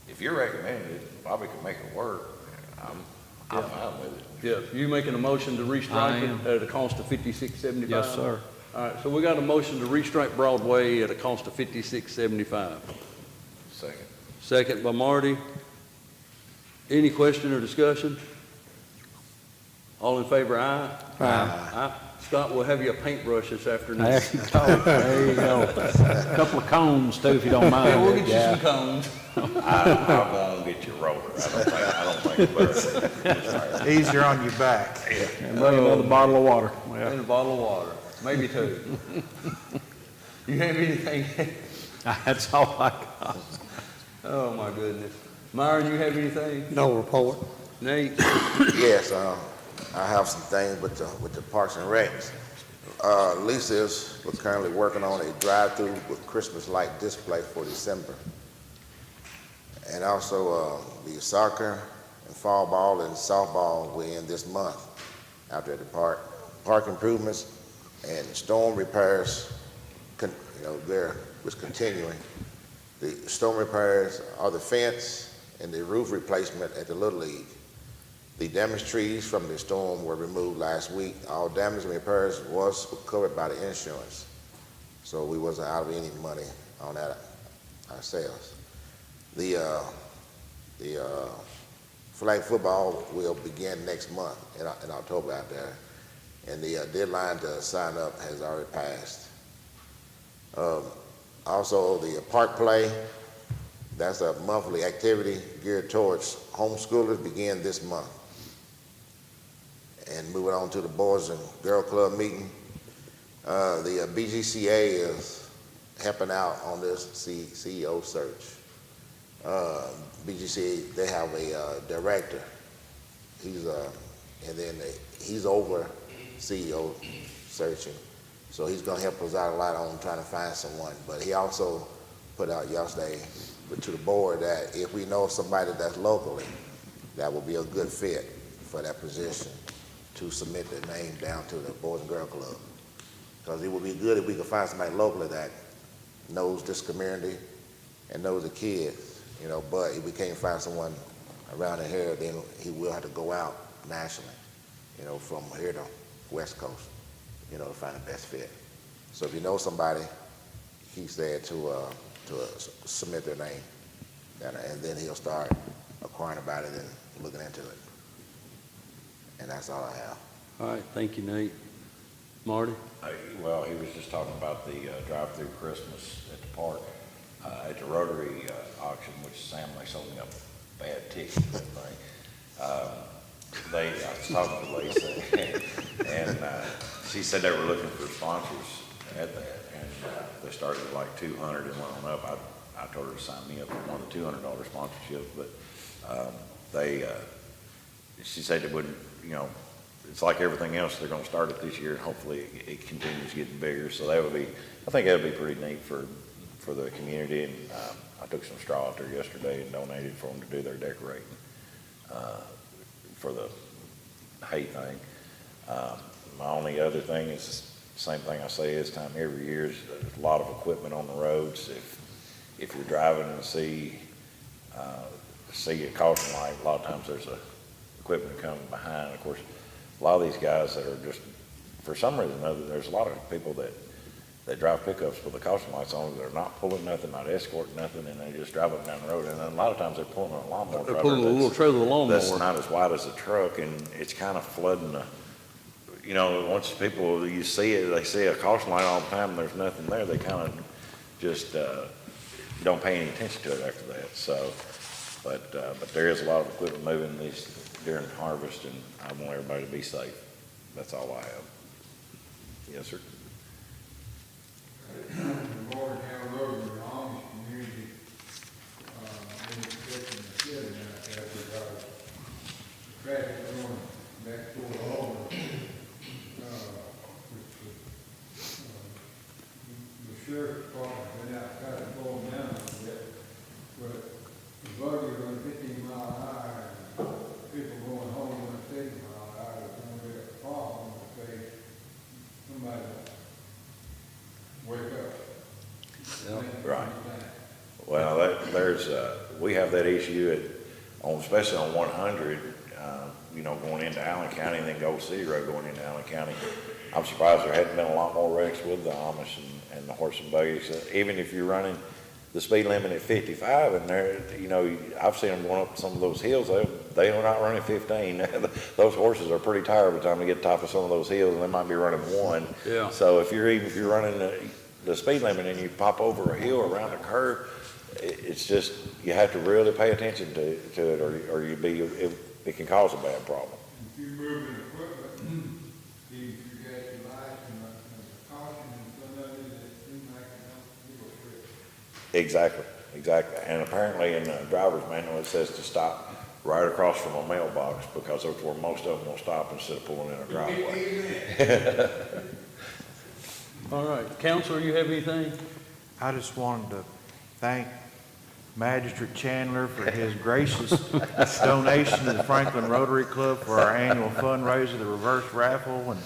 D: if you're recommending it, Bobby can make it work, I'm fine with it.
A: Yeah, you making a motion to
J: I
A: restripe
J: am.
A: it at a cost of $56.75?
J: Yes, sir.
A: All right, so we got a motion to restripe Broadway at a cost of $56.75.
D: Second.
A: Second by Marty. Any question or discussion? All in favor, aye? Aye. Scott, we'll have you a paintbrush this afternoon.
J: There you go. A couple of cones too, if you don't mind.
A: Yeah, we'll get you some cones.
D: I'll go and get you a roller. I don't think it's better.
E: Easier on your back.
J: And bring another bottle of water. Yeah.
A: And a bottle of water, maybe two. You have anything?
J: That's all I got.
B: Oh, my goodness. Myron, you have anything?
G: No report.
B: Nate?
N: Yes, I have some things with the Parks and Recs. Lisa we're currently working on a drive-through with Christmas light display for December. And also the soccer and fall ball and softball will end this month out there at the park. Park improvements and storm repairs, they're continuing. The storm repairs are the fence and the roof replacement at the Little League. The damaged trees from the storm were removed last week. All damage and repairs was covered by the insurance. So we wasn't out of any money on that ourselves. The flag football will begin next month in October out there. And the deadline to sign up has already passed. Also, the park play, that's a monthly activity geared towards homeschoolers, begin this month. And moving on to the Boys and Girl Club meeting, the BGCA is helping out on this CEO search. BGCA, they have a director. He's over CEO searching. So he's gonna help us out a lot on trying to find someone. But he also put out yesterday to the board that if we know somebody that's locally, that would be a good fit for that position, to submit their name down to the Boys and Girl Club. Because it would be good if we could find somebody locally that knows this community and knows the kids, but if we can't find someone around here, then he will have to go out nationally, from here to West Coast, to find the best fit. So if you know somebody, he said to submit their name, and then he'll start inquiring about it and looking into it. And that's all I have.
B: All right, thank you, Nate. Marty?
D: Well, he was just talking about the drive-through Christmas at the park, at the Rotary auction, which Sam, they sold me a bad ticket and everything. I was talking to Lisa, and she said they were looking for sponsors at that, and they started at like 200 and went on up. I told her to sign me up for one of the $200 sponsorships, but she said it wouldn't, it's like everything else, they're gonna start it this year, and hopefully it continues getting bigger. So I think that would be pretty neat for the community, and I took some straw out there yesterday and donated for them to do their decorating for the hay thing. My only other thing is the same thing I say this time every year, is there's a lot of equipment on the roads. If you're driving and see a caution light, a lot of times there's equipment coming behind. Of course, a lot of these guys that are just for some reason or other, there's a lot of people that drive pickups with the caution lights on, they're not pulling nothing, not escorting nothing, and they just drive up and down the road. And then a lot of times they're pulling a lawnmower
A: They're
D: trailer
A: pulling a little trailer
D: that's
A: lawnmower.
D: not as wide as a truck, and it's kind of flooding the, you know, once people, you see it, they see a caution light all the time, and there's nothing there, they kind of just, don't pay any attention to it after that, so. But there is a lot of equipment moving these during harvest, and I want everybody to be safe. That's all I have. Yes, sir.
F: The Morgantown Road, the Amish community, in protecting the city out there because the traffic going back toward home, the sheriff's department went out, kind of slowing down a little bit, but the buggies are 15 mile an hour, and people going home on 50 mile an hour, it's gonna be a problem if they, somebody wake up.
D: Right. Well, there's, we have that issue especially on 100, you know, going into Allen County and then Gold City Road going into Allen County. I'm surprised there hadn't been a lot more wrecks with the Amish and the horse and buggies. Even if you're running the speed limit at 55 and they're, you know, I've seen them going up some of those hills, they are not running 15. Those horses are pretty tired by the time they get to the top of some of those hills, and they might be running 1.
A: Yeah.
D: So if you're running the speed limit and you pop over a hill or around a curve, it's just, you have to really pay attention to it, or it can cause a bad problem.
F: If you're moving equipment, if you got your lights and the caution and some of it, it seems like people trip.
D: Exactly. And apparently in the driver's manual, it says to stop right across from a mailbox, because that's where most of them will stop instead of pulling in a driveway.
A: All right, Counselor, you have anything?
E: I just wanted to thank Magistrate Chandler for his gracious donation to the Franklin Rotary Club for our annual fundraiser, the reverse raffle, and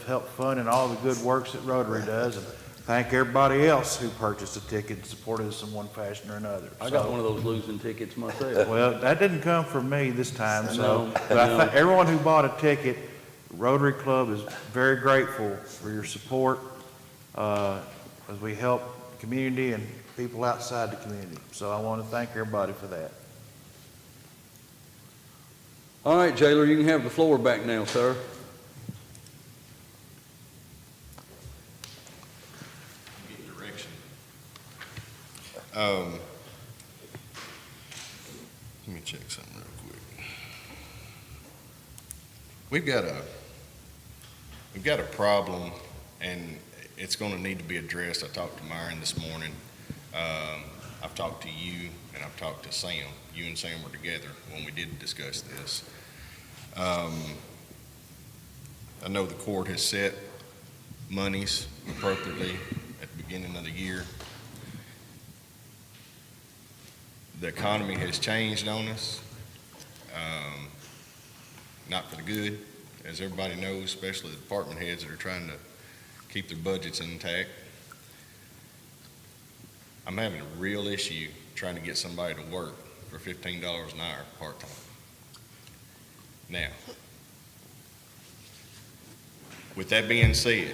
E: help fund and all the good works that Rotary does. And thank everybody else who purchased a ticket and supported us in one fashion or another.
A: I got one of those losing tickets myself.
E: Well, that didn't come from me this time,
A: I
E: so,
A: know,
E: but
A: I
E: I
A: know.
E: think everyone who bought a ticket, Rotary Club is very grateful for your support, as we help the community and people outside the community. So I want to thank everybody for that.
A: All right, Jailer, you can have the floor back now, sir.
K: Get direction. Let me check something real quick. We've got a problem, and it's going to need to be addressed. I talked to Myron this morning. I've talked to you, and I've talked to Sam. You and Sam were together when we did discuss this. I know the court has set monies appropriately at the beginning of the year. The economy has changed on us, not for the good, as everybody knows, especially the department heads that are trying to keep their budgets intact. I'm having a real issue trying to get somebody to work for $15 an hour part-time. Now, with that being said,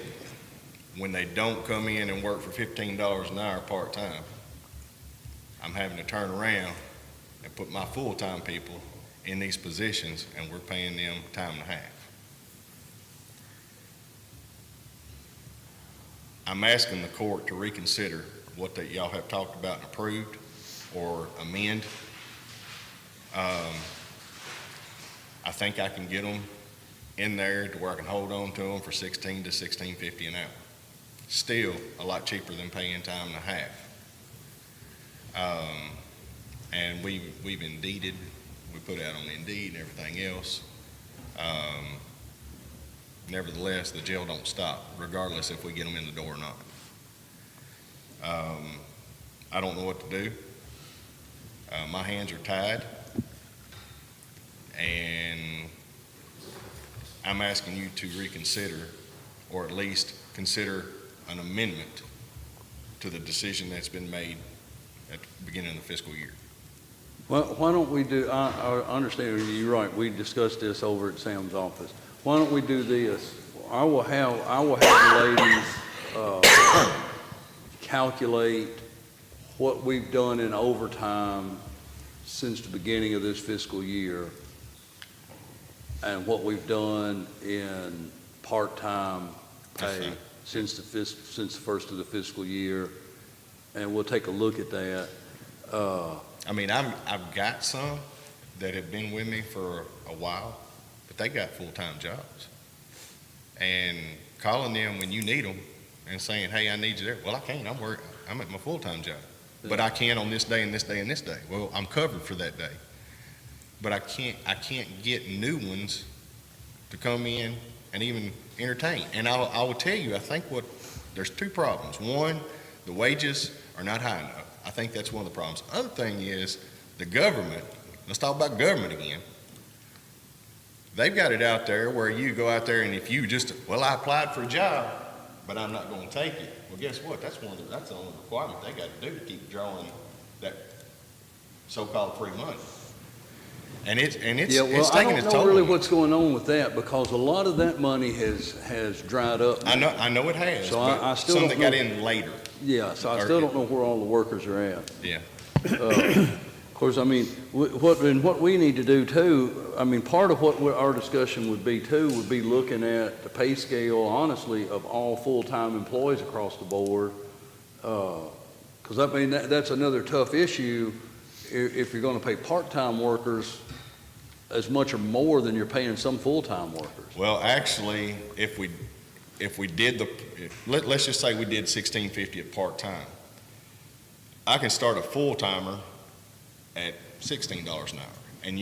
K: when they don't come in and work for $15 an hour part-time, I'm having to turn around and put my full-time people in these positions, and we're paying them time and a half. I'm asking the court to reconsider what that y'all have talked about and approved, or amend. I think I can get them in there to where I can hold on to them for $16 to $16.50 an hour. Still a lot cheaper than paying time and a half. And we've Indeeded, we put out on Indeed and everything else. Nevertheless, the jail don't stop, regardless if we get them in the door or not. I don't know what to do. My hands are tied, and I'm asking you to reconsider, or at least consider an amendment to the decision that's been made at the beginning of the fiscal year.
A: Well, why don't we do, I understand, you're right, we discussed this over at Sam's office. Why don't we do this? I will have the ladies, calculate what we've done in overtime since the beginning of this fiscal year and what we've done in part-time pay since the first of the fiscal year, and we'll take a look at that.
K: I mean, I've got some that have been with me for a while, but they got full-time jobs. And calling them when you need them and saying, hey, I need you there. Well, I can't. I'm at my full-time job. But I can on this day and this day and this day. Well, I'm covered for that day. But I can't get new ones to come in and even entertain. And I will tell you, I think there's two problems. One, the wages are not high enough. I think that's one of the problems. Other thing is the government. Let's talk about government again. They've got it out there where you go out there and if you I applied for a job, but I'm not going to take it. Well, guess what? That's the only requirement they got to do to keep drawing that so-called free money. And it's taking its toll.
A: I don't know really what's going on with that because a lot of that money has dried up.
K: I know it has.
A: So
K: but
A: I still
K: some
A: don't
K: that
A: know.
K: got in later.
A: Yeah, so I still don't know where all the workers are at.
K: Yeah.
A: Of course, I mean, what we need to do too, I mean, part of what our discussion would be looking at the pay scale, honestly, of all full-time employees across the board. Because I mean, that's another tough issue if you're going to pay part-time workers as much or more than you're paying some full-time workers.
K: Well, actually, if we did let's just say we did $16.50 at part-time. I can start a full-timer at $16 an hour. And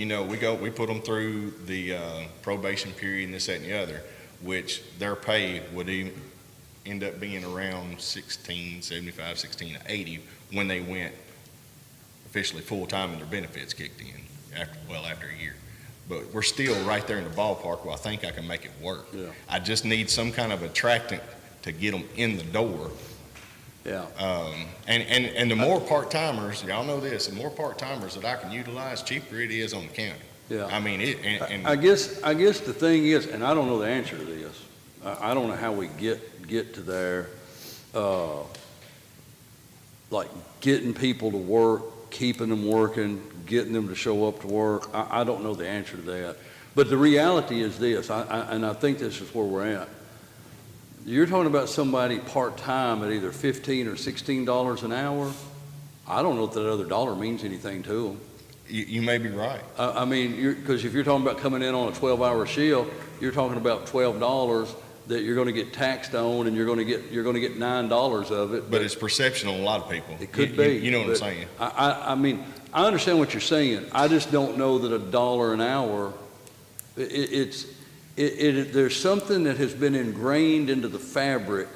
K: we put them through the probation period and this, that, and the other, which their pay would end up being around $16.75, $16.80 when they went officially full-time and their benefits kicked in after a year. But we're still right there in the ballpark where I think I can make it work.
A: Yeah.
K: I just need some kind of attractant to get them in the door.
A: Yeah.
K: And the more part-timers, y'all know this, the more part-timers that I can utilize, cheaper it is on the county.
A: Yeah.
K: I mean,
A: I guess the thing is, and I don't know the answer to this. I don't know how we get to there. Like getting people to work, keeping them working, getting them to show up to work. I don't know the answer to that. But the reality is this, and I think this is where we're at. You're talking about somebody part-time at either $15 or $16 an hour. I don't know if that other dollar means anything to them.
K: You may be right.
A: I mean, because if you're talking about coming in on a 12-hour shift, you're talking about $12 that you're going to get taxed on, and you're going to get $9 of it.
K: But it's perception on a lot of people.
A: It could be.
K: You know what I'm saying?
A: I mean, I understand what you're saying. I just don't know that $1 an hour. There's something that has been ingrained into the fabric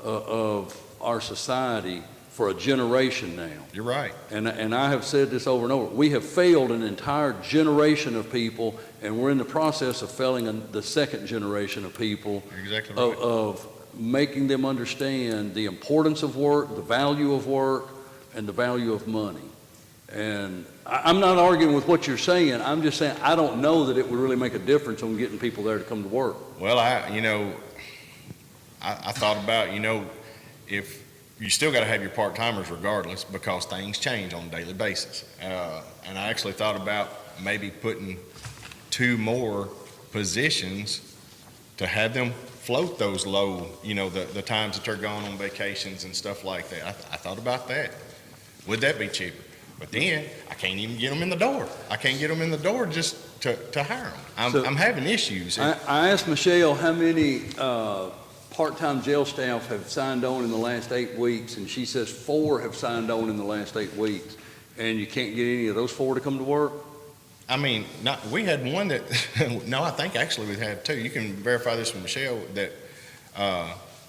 A: of our society for a generation now.
K: You're right.
A: And I have said this over and over. We have failed an entire generation of people, and we're in the process of failing the second generation of people.
K: You're exactly right.
A: Of making them understand the importance of work, the value of work, and the value of money. And I'm not arguing with what you're saying. I'm just saying I don't know that it would really make a difference on getting people there to come to work.
K: Well, I thought about, if you still got to have your part-timers regardless because things change on a daily basis. And I actually thought about maybe putting 2 more positions to have them float those low, the times that they're gone on vacations and stuff like that. I thought about that. Would that be cheaper? But then I can't even get them in the door. I can't get them in the door just to hire them. I'm having issues.
A: I asked Michelle how many part-time jail staff have signed on in the last 8 weeks, and she says 4 have signed on in the last 8 weeks. And you can't get any of those 4 to come to work?
K: I mean, we had one that, no, I think actually we had 2. You can verify this with Michelle, that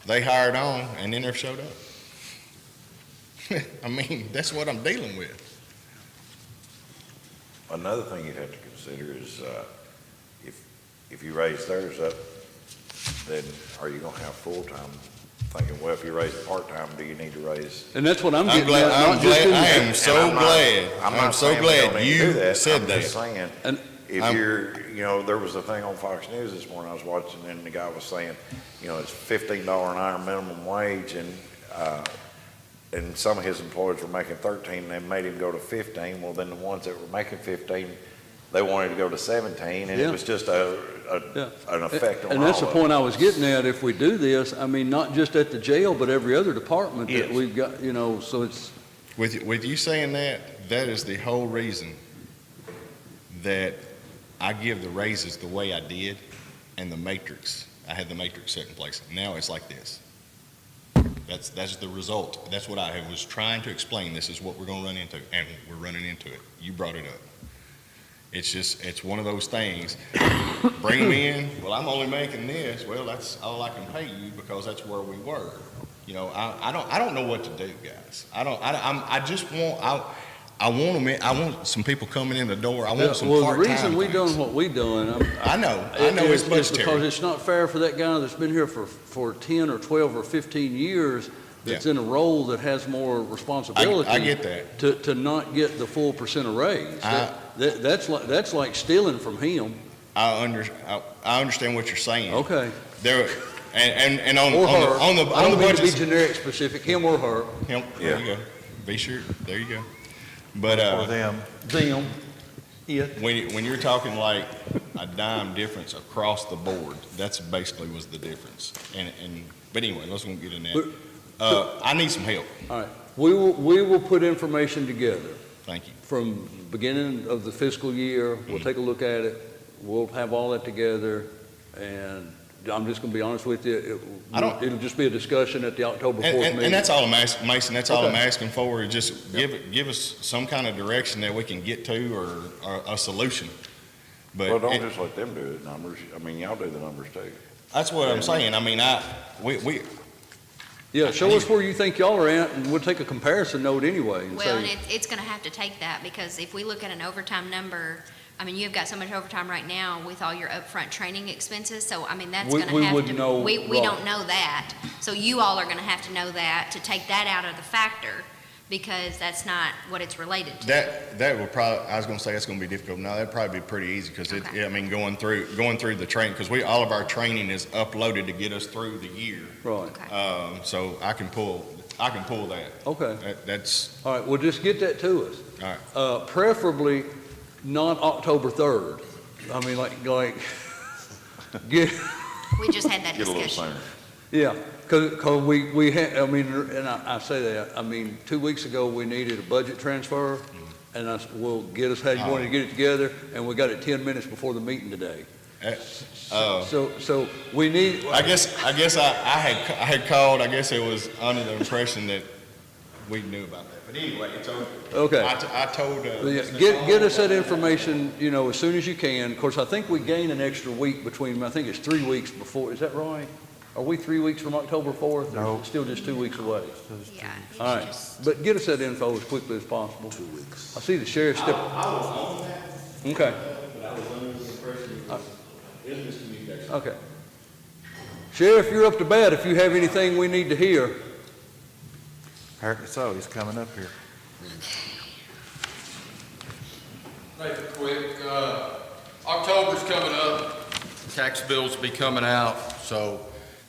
K: they hired on and then never showed up. I mean, that's what I'm dealing with.
D: Another thing you'd have to consider is if you raise theirs up, then are you going to have full-time? Thinking, well, if you raise part-time, do you need to raise?
A: And that's what I'm
K: I'm
A: getting
K: glad.
A: at.
K: I'm glad. I am so glad.
D: I'm
K: I'm
D: not
K: so
D: saying we don't
K: glad
D: need to do
K: you
D: that.
K: said
D: I'm
K: that.
D: just saying, if you're, you know, there was a thing on Fox News this morning I was watching, and the guy was saying, you know, it's $15 an hour minimum wage, and some of his employees were making 13, and they made him go to 15. Well, then the ones that were making 15, they wanted to go to 17, and
A: Yeah.
D: it was just
A: Yeah.
D: an effect on all
A: And that's the
D: of
A: point
D: us.
A: I was getting at. If we do this, I mean, not just at the jail, but every other department that
D: Yes.
A: we've got, you know, so it's,
K: With you saying that, that is the whole reason that I give the raises the way I did and the matrix. I had the matrix set in place. Now it's like this. That's the result. That's what I was trying to explain. This is what we're going to run into, and we're running into it. You brought it up. It's just, it's one of those things. Bring them in. Well, I'm only making this. Well, that's all I can pay you because that's where we were. You know, I don't know what to do, guys. I just want, I want them in, I want some people coming in the door. I want some
A: well, the
K: part-time
A: reason we
K: things.
A: doing what we doing,
K: I know
A: is
K: it's
A: because
K: budgetary.
A: it's not fair for that guy that's been here for 10 or 12 or 15 years, that's
K: Yeah.
A: in a role that has more responsibility.
K: I get that.
A: To not get the full percent of raise. That's like stealing from him.
K: I understand what you're saying.
A: Okay.
K: There, and on
A: Or her.
K: on the
A: I don't mean to be
K: budget,
A: generic specific, him or her.
K: him, there you go. Be sure. There you go. But
E: For them.
A: Them. Yeah.
K: when you're talking like a dime difference across the board, that's basically was the difference. And but anyway, let's not get in that. I need some help.
A: All right. We will put information together
K: Thank you.
A: from beginning of the fiscal year. We'll take a look at it. We'll have all that together, and I'm just gonna be honest with you, it'll just be a discussion at the October 4th meeting.
K: And that's all I'm asking, Mason, that's all I'm
A: Okay.
K: asking for, is just give us some kind of direction that we can get to, or a solution.
D: Well,
K: But
D: don't
K: it-
D: just let them do the numbers. I mean, y'all do the numbers too.
K: that's what I'm saying. I mean, we,
A: Yeah, show us where you think y'all are at, and we'll take a comparison note anyway and
I: Well, and
A: say,
I: it's gonna have to take that, because if we look at an overtime number, I mean, you've got so much overtime right now with all your upfront training expenses, so, I mean, that's
A: We-
I: gonna
A: we
I: have
A: wouldn't know,
I: to, we
A: right.
I: don't know that. So you all are gonna have to know that, to take that out of the factor, because that's not what it's related to.
K: that would probably, I was gonna say it's gonna be difficult. No, that'd probably be pretty easy, because
I: Okay.
K: I mean, going through the training, because all of our training is uploaded to get us through the year.
A: right,
I: Okay.
K: So I can pull that.
A: okay.
K: That's,
A: All right, well, just get that to us.
K: all right.
A: Preferably not October 3rd. I mean, like, get,
I: We just had that
D: Get a little
I: discussion.
D: sooner.
A: yeah, because we had, I mean, and I say that, I mean, 2 weeks ago, we needed a budget transfer, and I said, well, get us how you wanted to get it together, and we got it 10 minutes before the meeting today. So we need,
K: I guess I had called, I guess it was under the impression that we knew about that. But anyway, it's over.
A: okay.
K: I told,
A: Yeah, get us that information, you know, as soon as you can. Of course, I think we gain an extra week between, I think it's 3 weeks before, is that right? Are we 3 weeks from October 4th? Or
E: No.
A: is it still just 2 weeks away?
I: Yeah. you
A: All
I: should
A: right,
I: just-
A: but get us that info as quickly as possible.
N: 2 weeks.
A: I see the sheriff step.
L: I was on that,
A: Okay,
L: but I was under the impression it was miscommunication.
A: okay. Sheriff, you're up to bat if you have anything we need to hear.
E: Apparently so, he's coming up here.
O: Make it quick. October's coming up. Tax bills will be coming out, so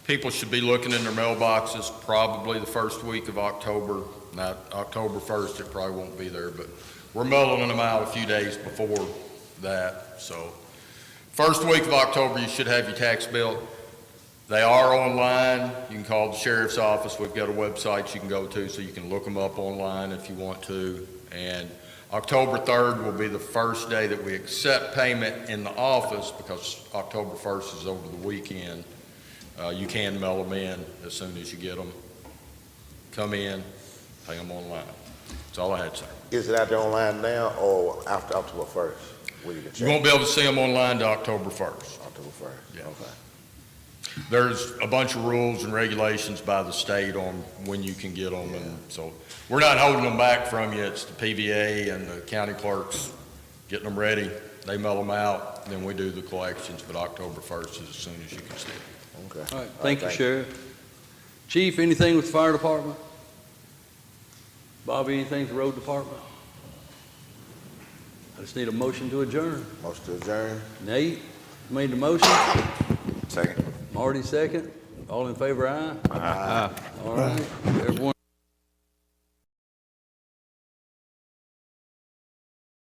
O: people should be looking in their mailboxes probably the first week of October. Not October 1st, it probably won't be there, but we're mailing them out a few days before that. So first week of October, you should have your tax bill. They are online. You can call the sheriff's office. We've got a website you can go to, so you can look them up online if you want to. And October 3rd will be the first day that we accept payment in the office, because October 1st is over the weekend. You can mail them in as soon as you get them. Come in, pay them online. That's all I had, sir.
N: Is it out there online now or after October 1st? Where you can
O: You
N: check?
O: won't be able to see them online to October 1st.
N: October 1st?
O: Yeah.
N: Okay.
O: There's a bunch of rules and regulations by the state on when you can get them, and so we're not holding them back from you. It's the PVA and the county clerks getting them ready. They mail them out, then we do the collections, but October 1st is as soon as you can see it.
N: Okay.
A: All right, thank you, Sheriff. Chief, anything with the fire department? Bobby, anything with the road department? just need a motion to adjourn.
B: Motion to adjourn.
A: Nate made the motion.
D: Second.
A: Marty second. All in favor, aye? Aye. All right. Everyone